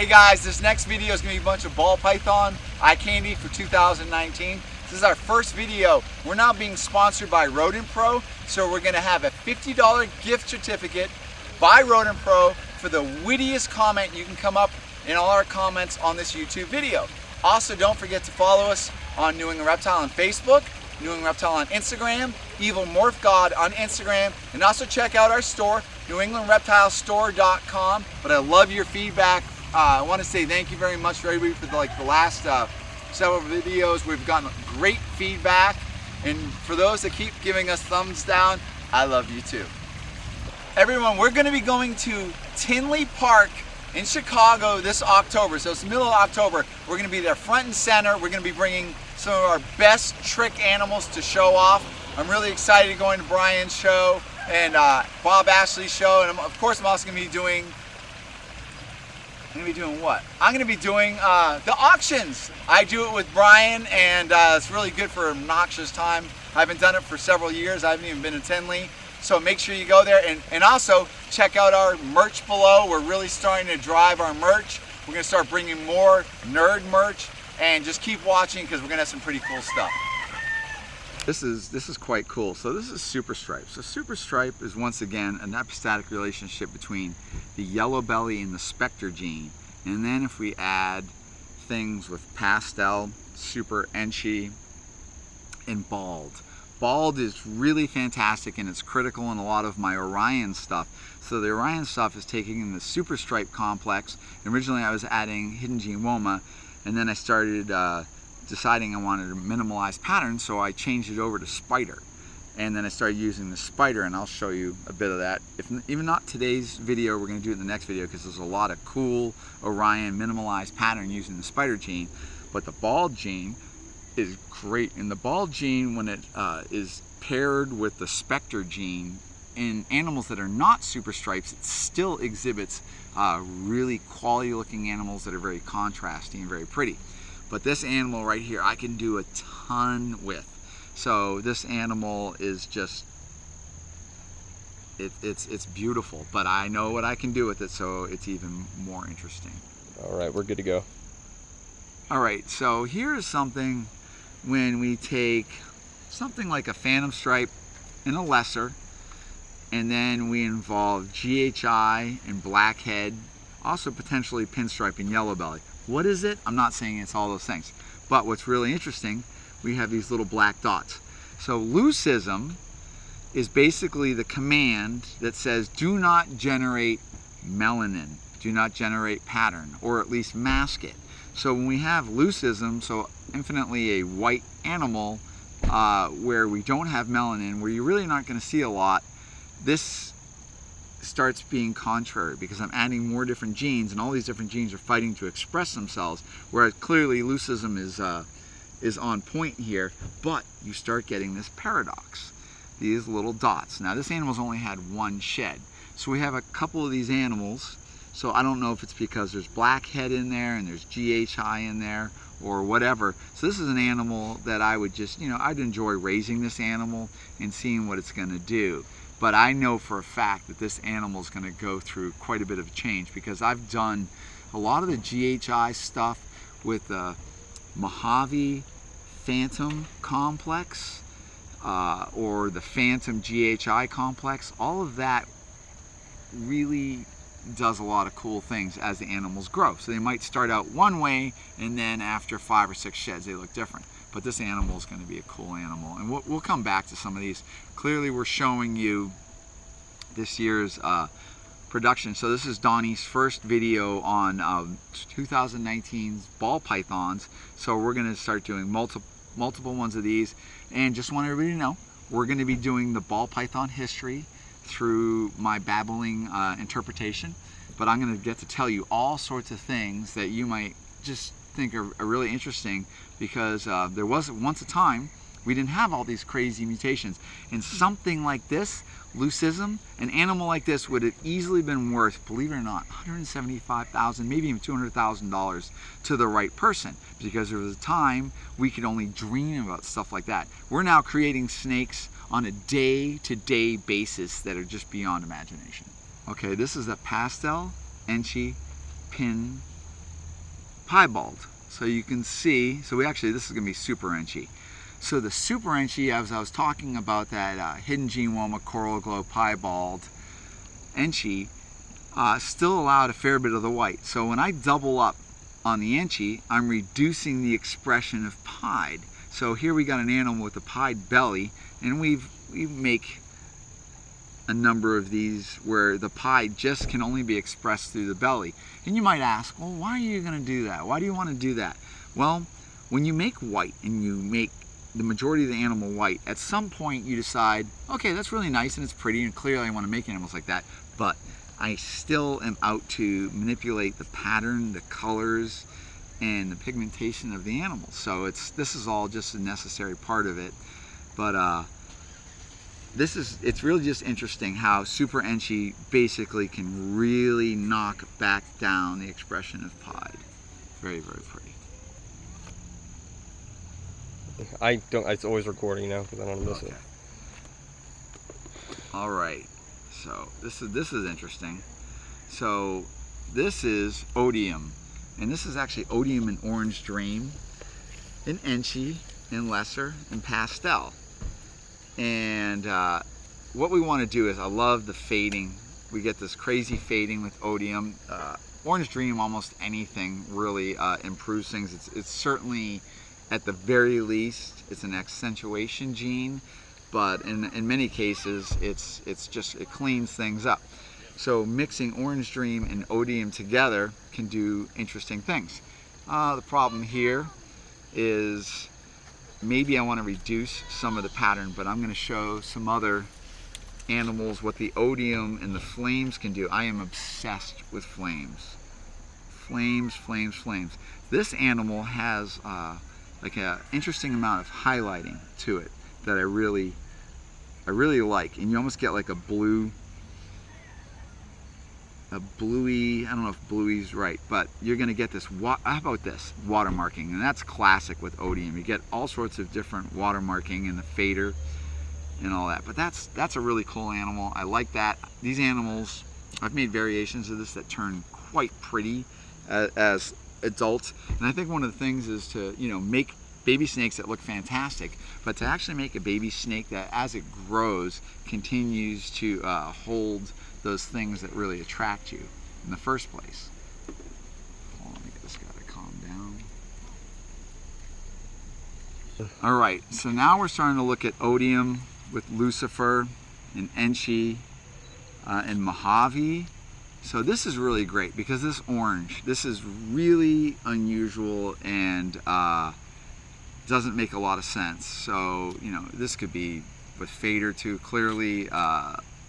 Hey guys, this next video is going to be a bunch of ball python eye candy for 2019. This is our first video. We're now being sponsored by Rodent Pro, so we're going to have a $50 gift certificate by Rodent Pro for the wittiest comment you can come up in all our comments on this YouTube video. Also, don't forget to follow us on New England Reptile on Facebook, New England Reptile on Instagram, Evil Morph God on Instagram, and also check out our store, NewEnglandReptileStore.com. But I love your feedback. I want to say thank you very much for everybody for the last several videos. We've gotten great feedback, and for those that keep giving us thumbs down, I love you too. Everyone, we're going to be going to Tinley Park in Chicago this October. So it's the middle of October. We're going to be there front and center. We're going to be bringing some of our best trick animals to show off. I'm really excited to go to Brian's show and Bob Ashley's show, and of course I'm also going to be doing what? I'm going to be doing the auctions. I do it with Brian, and it's really good for obnoxious time. I haven't done it for several years. I haven't even been to Tinley. So make sure you go there, and also check out our merch below. We're really starting to drive our merch. We're going to start bringing more nerd merch, and just keep watching because we're going to have some pretty cool stuff. This is quite cool. So this is Super Stripe. So Super Stripe is once again an epistatic relationship between the yellow belly and the specter gene. And then if we add things with pastel, super enchy, and bald. Bald is really fantastic, and it's critical in a lot of my Orion stuff. So the Orion stuff is taking in the Super Stripe complex. Originally I was adding Hidden Gene Woma, and then I started deciding I wanted to minimalize patterns, so I changed it over to Spider. And then I started using the Spider, and I'll show you a bit of that. If even not today's video, we're going to do it in the next video, because there's a lot of cool Orion minimalized pattern using the Spider gene. But the bald gene is great, and the bald gene, when it is paired with the specter gene in animals that are not super stripes, it still exhibits really quality looking animals that are very contrasting and very pretty. But this animal right here I can do a ton with. So this animal is just it's beautiful, but I know what I can do with it, so it's even more interesting. All right, we're good to go. All right, so here's something when we take something like a phantom stripe and a lesser, and then we involve GHI and blackhead, also potentially pinstripe and yellow belly. What is it? I'm not saying it's all those things, but what's really interesting, we have these little black dots. So leucism is basically the command that says do not generate melanin, do not generate pattern, or at least mask it. So when we have leucism, so infinitely a white animal where we don't have melanin, where you're really not going to see a lot, this starts being contrary, because I'm adding more different genes, and all these different genes are fighting to express themselves, whereas clearly leucism is on point here, but you start getting this paradox, these little dots. Now this animal's only had one shed, so we have a couple of these animals. So I don't know if it's because there's blackhead in there and there's GHI in there or whatever. So this is an animal that I would just, I'd enjoy raising this animal and seeing what it's going to do. But I know for a fact that this animal is going to go through quite a bit of change, because I've done a lot of the GHI stuff with the Mojave Phantom complex or the Phantom GHI complex. All of that really does a lot of cool things as the animals grow. So they might start out one way, and then after 5 or 6 sheds they look different. But this animal is going to be a cool animal, and we'll come back to some of these. Clearly we're showing you this year's production. So this is Donnie's first video on 2019's ball pythons. So we're going to start doing multiple ones of these, and just want everybody to know we're going to be doing the ball python history through my babbling interpretation, but I'm going to get to tell you all sorts of things that you might just think are really interesting, because there was once a time we didn't have all these crazy mutations, and something like this, leucism, an animal like this would have easily been worth, believe it or not, $175,000, maybe even $200,000 to the right person, because there was a time we could only dream about stuff like that. We're now creating snakes on a day-to-day basis that are just beyond imagination. Okay, this is a pastel, enchy, pin, piebald. So you can see, so this is going to be super enchy. So the super enchy, as I was talking about that hidden gene woma coral glow piebald enchy, still allowed a fair bit of the white. So when I double up on the enchy, I'm reducing the expression of pied. So here we got an animal with a pied belly, and we make a number of these where the pied just can only be expressed through the belly. And you might ask, well, why are you going to do that? Why do you want to do that? Well, when you make white and you make the majority of the animal white, at some point you decide, okay, that's really nice and it's pretty and clearly I want to make animals like that, but I still am out to manipulate the pattern, the colors, and the pigmentation of the animals. So this is all just a necessary part of it. But it's really just interesting how super enchy basically can really knock back down the expression of pied. Very, very pretty. It's always recording now because I don't miss it. All right. So this is interesting. So this is odium, and this is actually odium in orange dream, in enchy, in lesser, and pastel. And what we want to do is, I love the fading. We get this crazy fading with odium. Orange dream, almost anything really improves things. It's certainly, at the very least, it's an accentuation gene, but in many cases, it cleans things up. So mixing orange dream and odium together can do interesting things. The problem here is, maybe I want to reduce some of the pattern, but I'm going to show some other animals what the odium and the flames can do. I am obsessed with flames. Flames, flames, flames. This animal has like an interesting amount of highlighting to it that I really like, and you almost get like a bluey, I don't know if bluey's right, but you're going to get this, how about this, watermarking, and that's classic with odium. You get all sorts of different watermarking in the fader and all that, but that's a really cool animal. I like that. These animals, I've made variations of this that turn quite pretty as adults, and I think one of the things is to, make baby snakes that look fantastic, but to actually make a baby snake that as it grows continues to hold those things that really attract you in the first place. Hold on, I just gotta calm down. All right, so now we're starting to look at odium with Lucifer and enchy and Mojave. So this is really great because this orange, this is really unusual and doesn't make a lot of sense. So, this could be with fader too, clearly.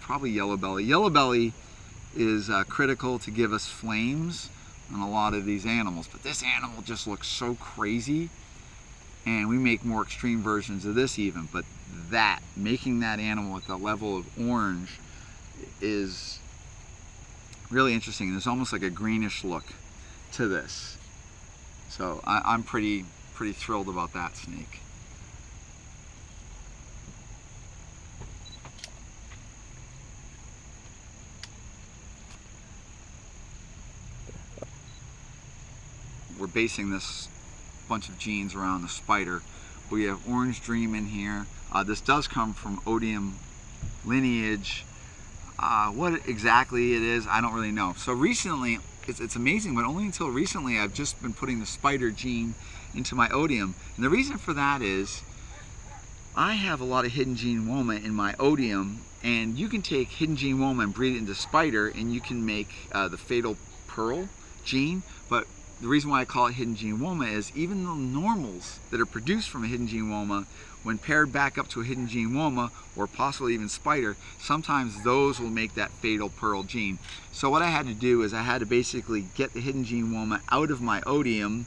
Probably yellow belly. Yellow belly is critical to give us flames on a lot of these animals, but this animal just looks so crazy, and we make more extreme versions of this even, but making that animal at the level of orange is really interesting. There's almost like a greenish look to this. So I'm pretty thrilled about that snake. We're basing this bunch of genes around the spider. We have orange dream in here. This does come from odium lineage. What exactly it is, I don't really know. So recently, it's amazing, but only until recently I've just been putting the spider gene into my odium. And the reason for that is I have a lot of hidden gene woma in my odium, and you can take hidden gene woma and breed it into spider, and you can make the fatal pearl gene. But the reason why I call it hidden gene woma is even the normals that are produced from a hidden gene woma, when paired back up to a hidden gene woma, or possibly even spider, sometimes those will make that fatal pearl gene. So what I had to do is I had to basically get the hidden gene woma out of my odium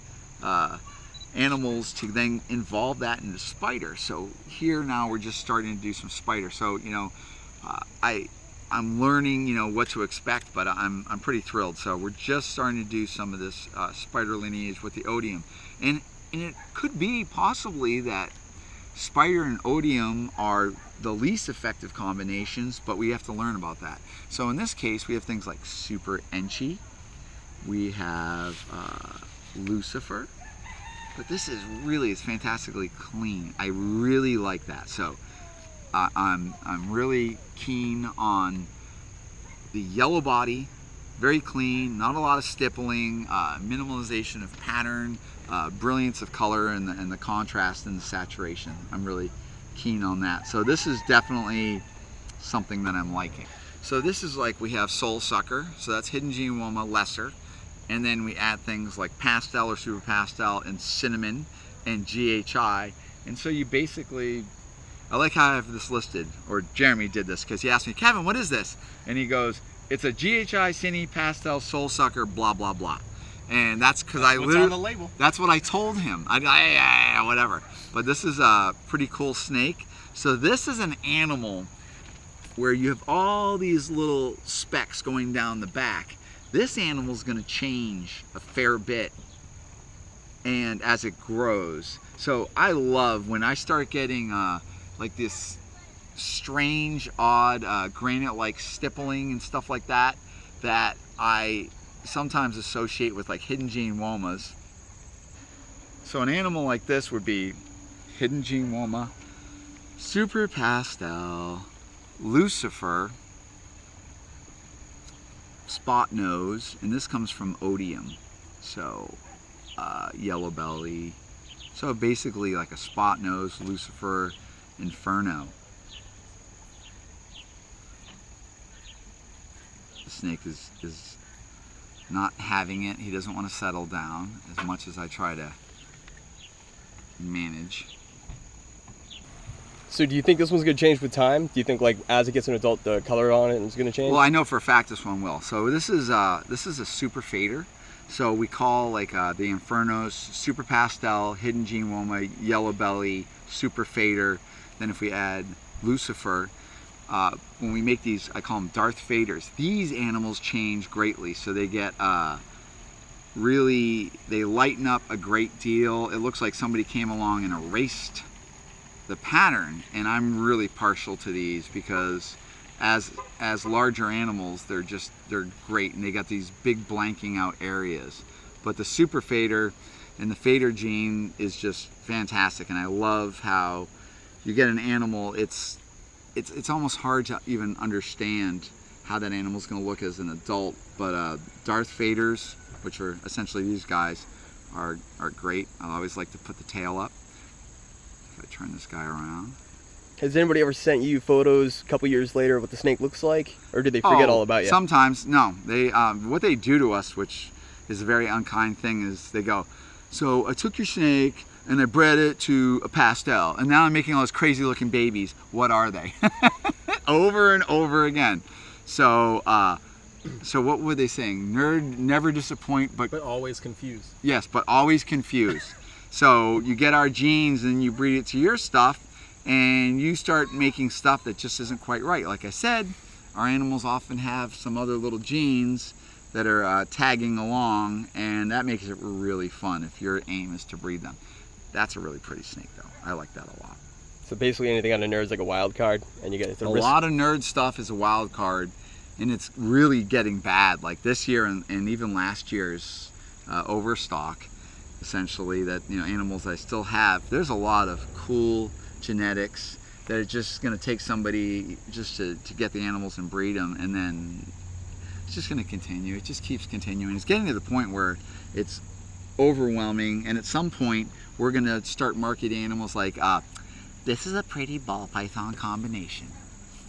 animals to then involve that in the spider. So here now we're just starting to do some spider. So I'm learning, what to expect, but I'm pretty thrilled. So we're just starting to do some of this spider lineage with the odium, and it could be possibly that spider and odium are the least effective combinations, but we have to learn about that. So in this case, we have things like super enchy. We have Lucifer. But this is really, it's fantastically clean. I really like that. So I'm really keen on the yellow body, very clean, not a lot of stippling, minimalization of pattern, brilliance of color, and the contrast and the saturation. I'm really keen on that. So this is definitely something that I'm liking. So this is like, we have Soul Sucker, so that's Hidden Gene Woma lesser, and then we add things like pastel or super pastel and cinnamon and GHI, and so you basically, I like how I have this listed, or Jeremy did this, because he asked me, Kevin, what is this? And he goes, it's a GHI, Cine, Pastel, Soul Sucker, blah, blah, blah. And that's because I literally, on the label. That's what I told him. Whatever. But this is a pretty cool snake. So this is an animal where you have all these little specks going down the back. This animal is going to change a fair bit, and as it grows. So I love when I start getting like this strange, odd, granite-like stippling and stuff like that, that I sometimes associate with like Hidden Gene Womas. So an animal like this would be Hidden Gene Woma, Super Pastel, Lucifer, Spot Nose, and this comes from Odium. So Yellow Belly. So basically like a Spot Nose, Lucifer, Inferno. The snake is not having it. He doesn't want to settle down as much as I try to manage. So do you think this one's going to change with time? Do you think like as it gets an adult, the color on it is going to change? Well, I know for a fact this one will. So this is a super fader. So we call like the Infernos Super Pastel, Hidden Gene Woma, Yellow Belly, Super Fader. Then if we add Lucifer, when we make these, I call them Darth Faders. These animals change greatly. So they get really, they lighten up a great deal. It looks like somebody came along and erased the pattern, and I'm really partial to these because as larger animals, they're great, and they got these big blanking out areas. But the super fader and the fader gene is just fantastic, and I love how you get an animal, it's almost hard to even understand how that animal's going to look as an adult. But Darth Faders, which are essentially these guys, are great. I always like to put the tail up. If I turn this guy around. Has anybody ever sent you photos a couple years later of what the snake looks like, or did they forget all about you? Sometimes, no. They what they do to us, which is a very unkind thing, is they go, so I took your snake and I bred it to a pastel, and now I'm making all those crazy looking babies. What are they? Over and over again. So so what were they saying? Nerd never disappoint, but always confused. Yes, but always confused. So you get our genes and you breed it to your stuff, and you start making stuff that just isn't quite right. Like I said, our animals often have some other little genes that are tagging along, and that makes it really fun if your aim is to breed them. That's a really pretty snake though. I like that a lot. So basically anything on a nerd is like a wild card, and you get a lot of nerd stuff is a wild card, and it's really getting bad. Like this year and even last year's overstock, essentially, that, you know, animals I still have. There's a lot of cool genetics that are just going to take somebody just to get the animals and breed them, and then it's just going to continue. It just keeps continuing. It's getting to the point where it's overwhelming, and at some point we're going to start marketing animals like, this is a pretty ball python combination.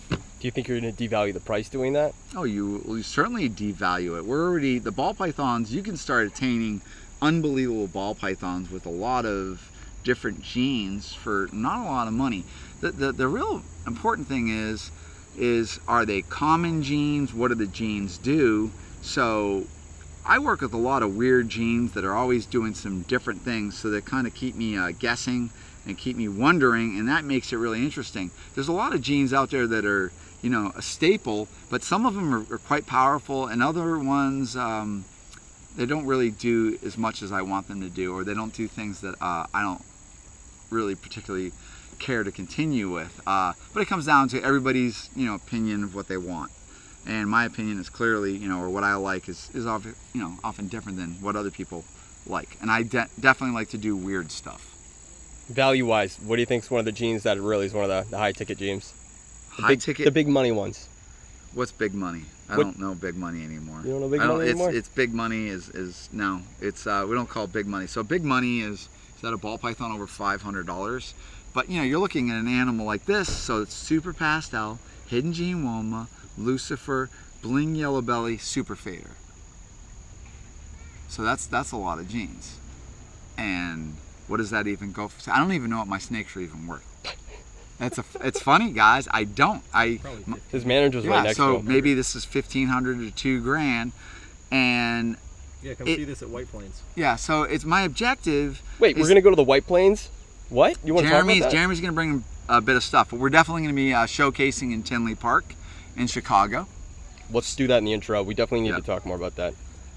Do you think you're going to devalue the price doing that? Oh, you certainly devalue it. We're already, the ball pythons, you can start attaining unbelievable ball pythons with a lot of different genes for not a lot of money. The real important thing is are they common genes? What do the genes do? So I work with a lot of weird genes that are always doing some different things, so they kind of keep me guessing and keep me wondering, and that makes it really interesting. There's a lot of genes out there that are, you know, a staple, but some of them are quite powerful, and other ones they don't really do as much as I want them to do, or they don't do things that I don't really particularly care to continue with. But it comes down to everybody's, you know, opinion of what they want. And my opinion is clearly, or what I like is often, often different than what other people like. And I definitely like to do weird stuff. Value-wise, what do you think is one of the genes that really is one of the high-ticket genes? The big money ones. What's big money? I don't know big money anymore. You don't know big money anymore? It's big money no. It's we don't call it big money. So big money is that a ball python over $500? But you're looking at an animal like this, so it's super pastel, hidden gene woma, Lucifer, bling yellow belly, super fader. So that's a lot of genes. And what does that even go for? I don't even know what my snakes are even worth. It's funny, guys. I don't. His manager's right next to him. So maybe this is $1,500 to $2,000, and yeah, come see this at White Plains. Yeah, so it's my objective. Wait, we're gonna go to the White Plains? What? You want to talk about that? Jeremy's gonna bring a bit of stuff, but we're definitely gonna be showcasing in Tinley Park in Chicago. Let's do that in the intro. We definitely need to talk more about that.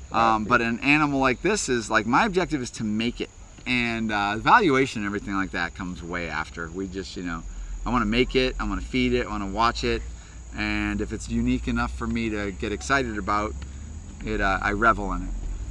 But an animal like this is my objective is to make it, and valuation and everything like that comes way after. We just I want to make it, I want to feed it, I want to watch it, and if it's unique enough for me to get excited about it, I revel in it.